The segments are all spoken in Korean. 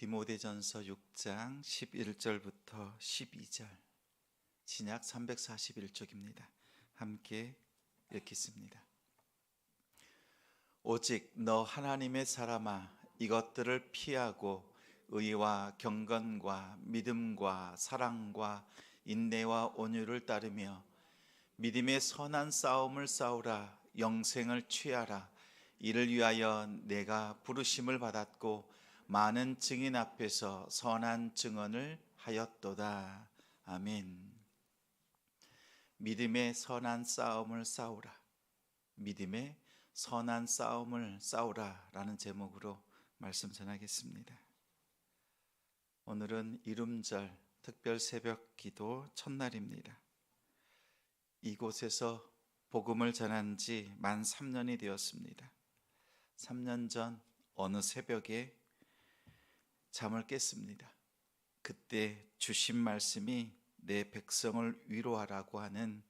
디모데전서 6장 11절부터 12절, 신약 341쪽입니다. 함께 읽겠습니다. 오직 너 하나님의 사람아, 이것들을 피하고 의와 경건과 믿음과 사랑과 인내와 온유를 따르며 믿음의 선한 싸움을 싸우라. 영생을 취하라. 이를 위하여 내가 부르심을 받았고 많은 증인 앞에서 선한 증언을 하였도다. 아멘. 믿음의 선한 싸움을 싸우라. 믿음의 선한 싸움을 싸우라 라는 제목으로 말씀 전하겠습니다. 오늘은 이름절 특별 새벽 기도 첫날입니다. 이곳에서 복음을 전한 지 만 3년이 되었습니다. 3년 전 어느 새벽에 잠을 깼습니다. 그때 주신 말씀이 내 백성을 위로하라고 하는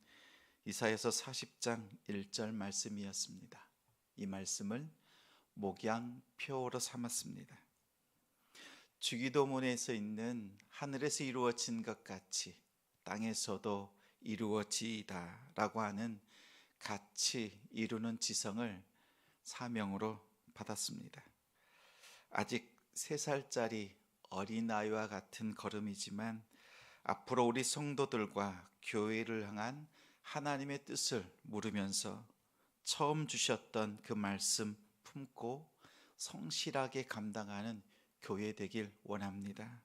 이사야서 40장 1절 말씀이었습니다. 이 말씀을 목양표로 삼았습니다. 주기도문에서 있는 하늘에서 이루어진 것 같이 땅에서도 이루어지이다 라고 하는 같이 이루는 지성을 사명으로 받았습니다. 아직 3살짜리 어린아이와 같은 걸음이지만 앞으로 우리 성도들과 교회를 향한 하나님의 뜻을 물으면서 처음 주셨던 그 말씀 품고 성실하게 감당하는 교회 되길 원합니다.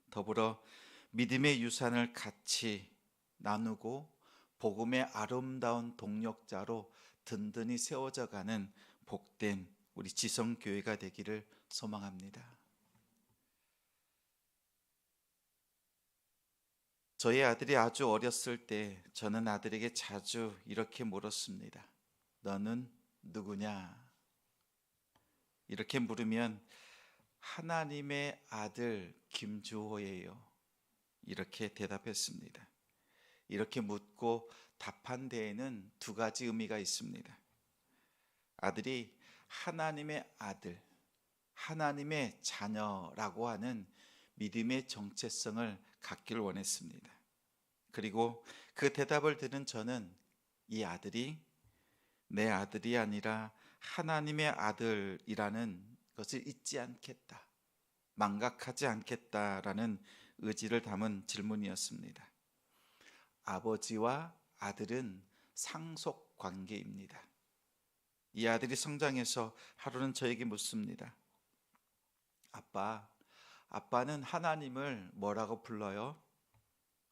더불어 믿음의 유산을 같이 나누고 복음의 아름다운 동력자로 든든히 세워져 가는 복된 우리 지성교회가 되기를 소망합니다. 저희 아들이 아주 어렸을 때 저는 아들에게 자주 이렇게 물었습니다. 너는 누구냐? 이렇게 물으면 하나님의 아들 김주호예요. 이렇게 대답했습니다. 이렇게 묻고 답한 데에는 2가지 의미가 있습니다. 아들이 하나님의 아들, 하나님의 자녀라고 하는 믿음의 정체성을 갖길 원했습니다. 그리고 그 대답을 들은 저는 이 아들이 내 아들이 아니라 하나님의 아들이라는 것을 잊지 않겠다, 망각하지 않겠다라는 의지를 담은 질문이었습니다. 아버지와 아들은 상속 관계입니다. 이 아들이 성장해서 하루는 저에게 묻습니다. 아빠는 하나님을 뭐라고 불러요?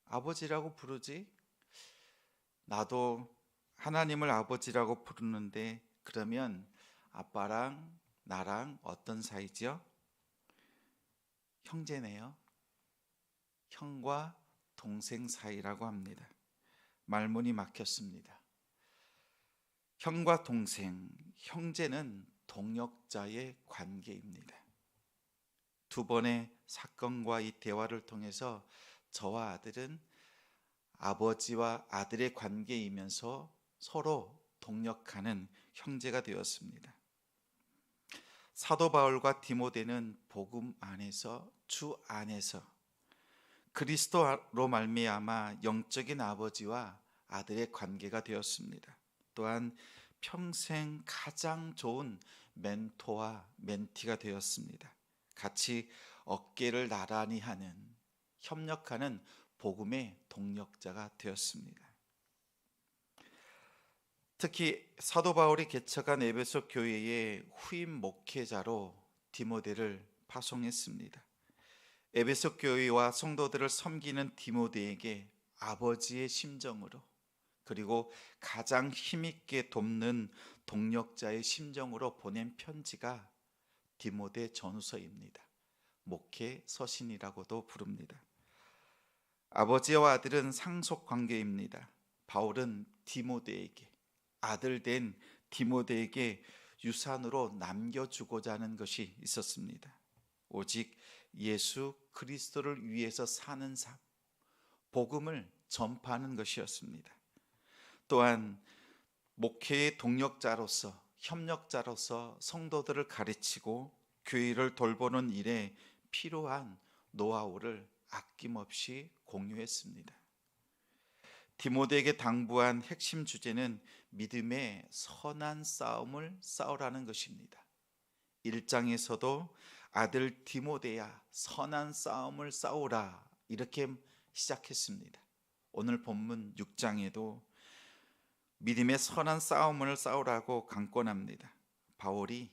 아버지라고 부르지? 나도 하나님을 아버지라고 부르는데 그러면 아빠랑 나랑 어떤 사이죠? 형제네요. 형과 동생 사이라고 합니다. 말문이 막혔습니다. 형과 동생, 형제는 동역자의 관계입니다. 2번의 사건과 이 대화를 통해서 저와 아들은 아버지와 아들의 관계이면서 서로 동역하는 형제가 되었습니다. 사도 바울과 디모데는 복음 안에서, 주 안에서 그리스도로 말미암아 영적인 아버지와 아들의 관계가 되었습니다. 또한 평생 가장 좋은 멘토와 멘티가 되었습니다. 같이 어깨를 나란히 하는, 협력하는 복음의 동력자가 되었습니다. 특히 사도 바울이 개척한 에베소 교회의 후임 목회자로 디모데를 파송했습니다. 에베소 교회와 성도들을 섬기는 디모데에게 아버지의 심정으로, 그리고 가장 힘있게 돕는 동력자의 심정으로 보낸 편지가 디모데 전후서입니다. 목회 서신이라고도 부릅니다. 아버지와 아들은 상속 관계입니다. 바울은 디모데에게, 아들 된 디모데에게 유산으로 남겨주고자 하는 것이 있었습니다. 오직 예수 그리스도를 위해서 사는 삶, 복음을 전파하는 것이었습니다. 또한 목회의 동력자로서, 협력자로서 성도들을 가르치고 교회를 돌보는 일에 필요한 노하우를 아낌없이 공유했습니다. 디모데에게 당부한 핵심 주제는 믿음의 선한 싸움을 싸우라는 것입니다. 1장에서도 아들 디모데야 선한 싸움을 싸우라 이렇게 시작했습니다. 오늘 본문 6장에도 믿음의 선한 싸움을 싸우라고 강권합니다. 바울이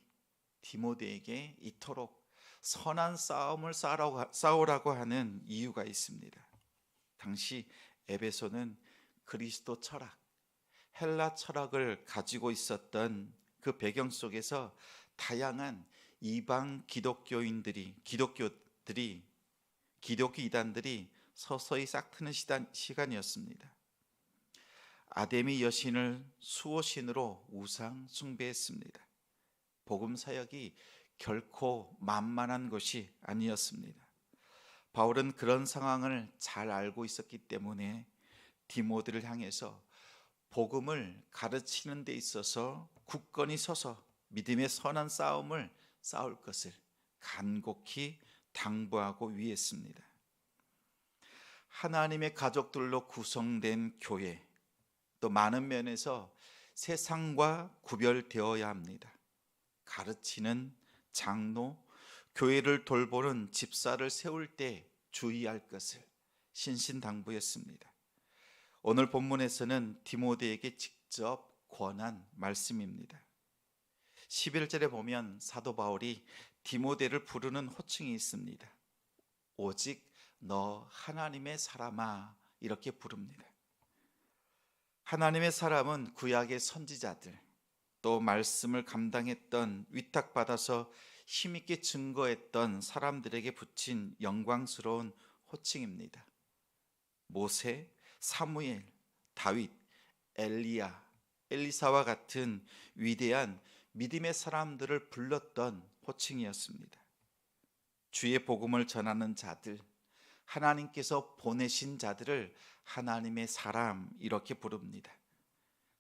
디모데에게 이토록 선한 싸움을 싸우라고 하는 이유가 있습니다. 당시 에베소는 그리스도 철학, 헬라 철학을 가지고 있었던 그 배경 속에서 다양한 이방 기독교 이단들이 서서히 싹트는 시간이었습니다. 아데미 여신을 수호신으로 우상 숭배했습니다. 복음 사역이 결코 만만한 것이 아니었습니다. 바울은 그런 상황을 잘 알고 있었기 때문에 디모데를 향해서 복음을 가르치는 데 있어서 굳건히 서서 믿음의 선한 싸움을 싸울 것을 간곡히 당부하고 위했습니다. 하나님의 가족들로 구성된 교회, 또 많은 면에서 세상과 구별되어야 합니다. 가르치는 장로, 교회를 돌보는 집사를 세울 때 주의할 것을 신신당부했습니다. 오늘 본문에서는 디모데에게 직접 권한 말씀입니다. 11절에 보면 사도 바울이 디모데를 부르는 호칭이 있습니다. 오직 너 하나님의 사람아 이렇게 부릅니다. 하나님의 사람은 구약의 선지자들, 또 말씀을 감당했던 위탁받아서 힘있게 증거했던 사람들에게 붙인 영광스러운 호칭입니다. 모세, 사무엘, 다윗, 엘리야, 엘리사와 같은 위대한 믿음의 사람들을 불렀던 호칭이었습니다. 주의 복음을 전하는 자들, 하나님께서 보내신 자들을 하나님의 사람 이렇게 부릅니다.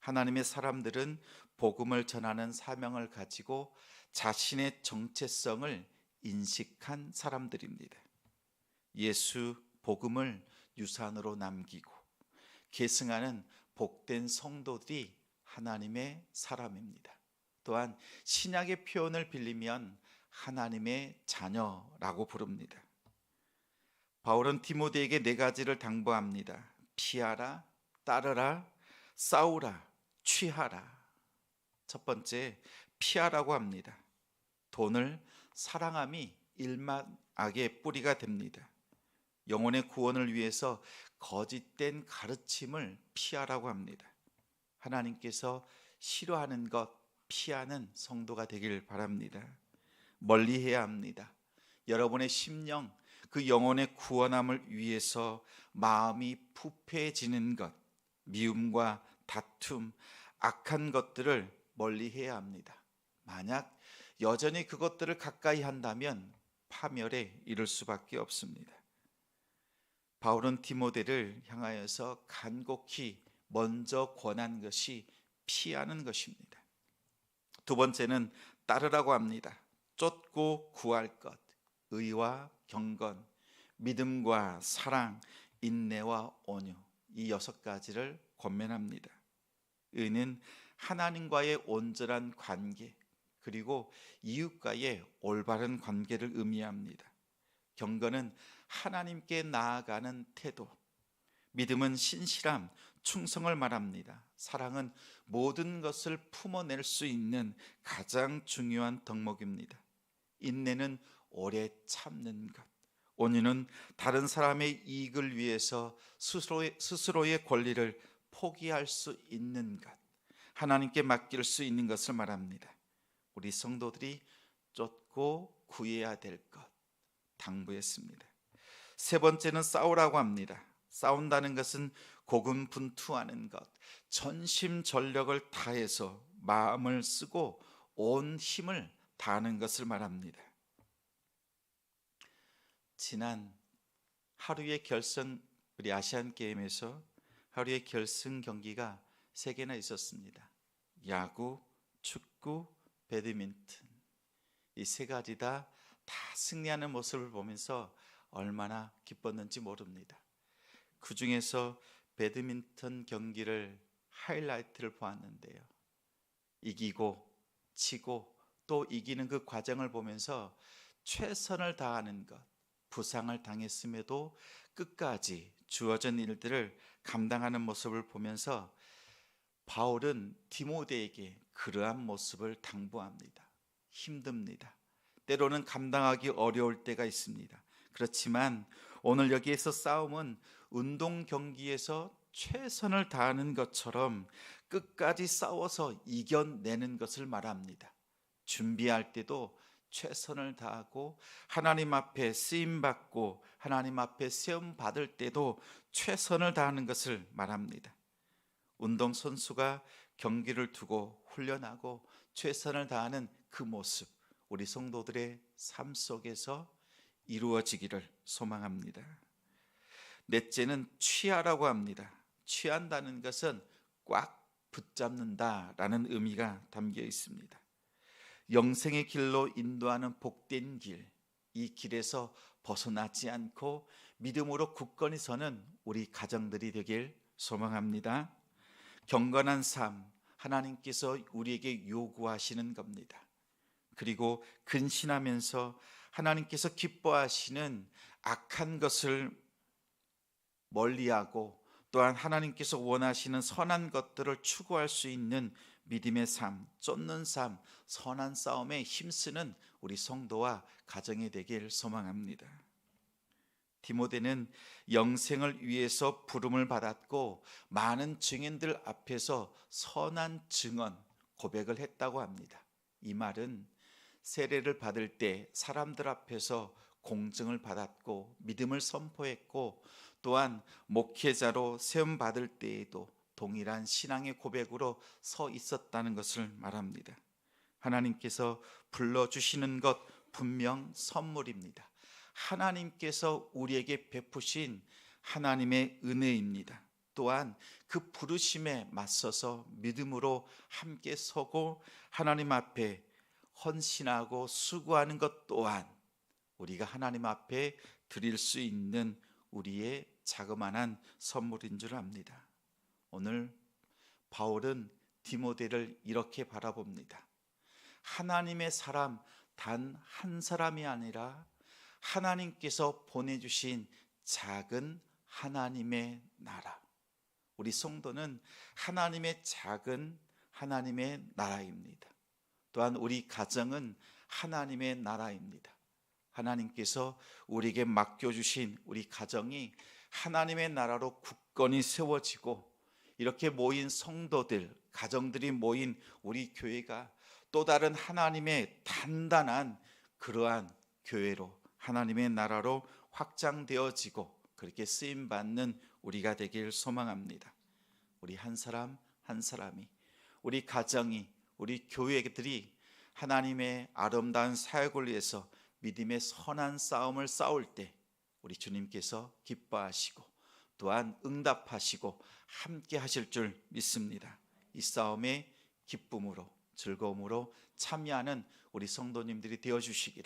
하나님의 사람들은 복음을 전하는 사명을 가지고 자신의 정체성을 인식한 사람들입니다. 예수 복음을 유산으로 남기고 계승하는 복된 성도들이 하나님의 사람입니다. 또한 신약의 표현을 빌리면 하나님의 자녀라고 부릅니다. 바울은 디모데에게 4가지를 당부합니다. 피하라, 따르라, 싸우라, 취하라. 첫 번째, 피하라고 합니다. 돈을 사랑함이 일만악의 뿌리가 됩니다. 영혼의 구원을 위해서 거짓된 가르침을 피하라고 합니다. 하나님께서 싫어하는 것 피하는 성도가 되길 바랍니다. 멀리해야 합니다. 여러분의 심령, 그 영혼의 구원함을 위해서 마음이 부패해지는 것, 미움과 다툼, 악한 것들을 멀리해야 합니다. 만약 여전히 그것들을 가까이 한다면 파멸에 이를 수밖에 없습니다. 바울은 디모데를 향하여서 간곡히 먼저 권한 것이 피하는 것입니다. 두 번째는 따르라고 합니다. 쫓고 구할 것, 의와 경건, 믿음과 사랑, 인내와 온유, 이 6가지를 권면합니다. 의는 하나님과의 온전한 관계, 그리고 이웃과의 올바른 관계를 의미합니다. 경건은 하나님께 나아가는 태도, 믿음은 신실함, 충성을 말합니다. 사랑은 모든 것을 품어낼 수 있는 가장 중요한 덕목입니다. 인내는 오래 참는 것, 온유는 다른 사람의 이익을 위해서 스스로의 권리를 포기할 수 있는 것, 하나님께 맡길 수 있는 것을 말합니다. 우리 성도들이 쫓고 구해야 될 것 당부했습니다. 세 번째는 싸우라고 합니다. 싸운다는 것은 고군분투하는 것, 전심전력을 다해서 마음을 쓰고 온 힘을 다하는 것을 말합니다. 지난 하루의 우리 아시안 게임에서 하루의 결승 경기가 3개나 있었습니다. 야구, 축구, 배드민턴, 이 3가지 다 다 승리하는 모습을 보면서 얼마나 기뻤는지 모릅니다. 그 중에서 배드민턴 경기를 하이라이트를 보았는데요. 이기고 치고 또 이기는 그 과정을 보면서 최선을 다하는 것, 부상을 당했음에도 끝까지 주어진 일들을 감당하는 모습을 보면서 바울은 디모데에게 그러한 모습을 당부합니다. 힘듭니다. 때로는 감당하기 어려울 때가 있습니다. 그렇지만 오늘 여기에서 싸움은 운동 경기에서 최선을 다하는 것처럼 끝까지 싸워서 이겨내는 것을 말합니다. 준비할 때도 최선을 다하고 하나님 앞에 쓰임 받고 하나님 앞에 세움 받을 때도 최선을 다하는 것을 말합니다. 운동 선수가 경기를 두고 훈련하고 최선을 다하는 그 모습, 우리 성도들의 삶 속에서 이루어지기를 소망합니다. 넷째는 취하라고 합니다. 취한다는 것은 꽉 붙잡는다라는 의미가 담겨 있습니다. 영생의 길로 인도하는 복된 길, 이 길에서 벗어나지 않고 믿음으로 굳건히 서는 우리 가정들이 되길 소망합니다. 경건한 삶, 하나님께서 우리에게 요구하시는 겁니다. 그리고 근신하면서 하나님께서 기뻐하시는 악한 것을 멀리하고 또한 하나님께서 원하시는 선한 것들을 추구할 수 있는 믿음의 삶, 쫓는 삶, 선한 싸움에 힘쓰는 우리 성도와 가정이 되길 소망합니다. 디모데는 영생을 위해서 부름을 받았고 많은 증인들 앞에서 선한 증언, 고백을 했다고 합니다. 이 말은 세례를 받을 때 사람들 앞에서 공증을 받았고 믿음을 선포했고 또한 목회자로 세움 받을 때에도 동일한 신앙의 고백으로 서 있었다는 것을 말합니다. 하나님께서 불러주시는 것 분명 선물입니다. 하나님께서 우리에게 베푸신 하나님의 은혜입니다. 또한 그 부르심에 맞서서 믿음으로 함께 서고 하나님 앞에 헌신하고 수고하는 것 또한 우리가 하나님 앞에 드릴 수 있는 우리의 자그마한 선물인 줄 압니다. 오늘 바울은 디모데를 이렇게 바라봅니다. 하나님의 사람 단 한 사람이 아니라 하나님께서 보내주신 작은 하나님의 나라. 우리 성도는 하나님의 작은 하나님의 나라입니다. 또한 우리 가정은 하나님의 나라입니다. 하나님께서 우리에게 맡겨주신 우리 가정이 하나님의 나라로 굳건히 세워지고 이렇게 모인 성도들, 가정들이 모인 우리 교회가 또 다른 하나님의 단단한 그러한 교회로 하나님의 나라로 확장되어지고 그렇게 쓰임받는 우리가 되길 소망합니다. 우리 한 사람 한 사람이, 우리 가정이, 우리 교회들이 하나님의 아름다운 사역을 위해서 믿음의 선한 싸움을 싸울 때 우리 주님께서 기뻐하시고 또한 응답하시고 함께 하실 줄 믿습니다. 이 싸움에 기쁨으로 즐거움으로 참여하는 우리 성도님들이 되어주시기를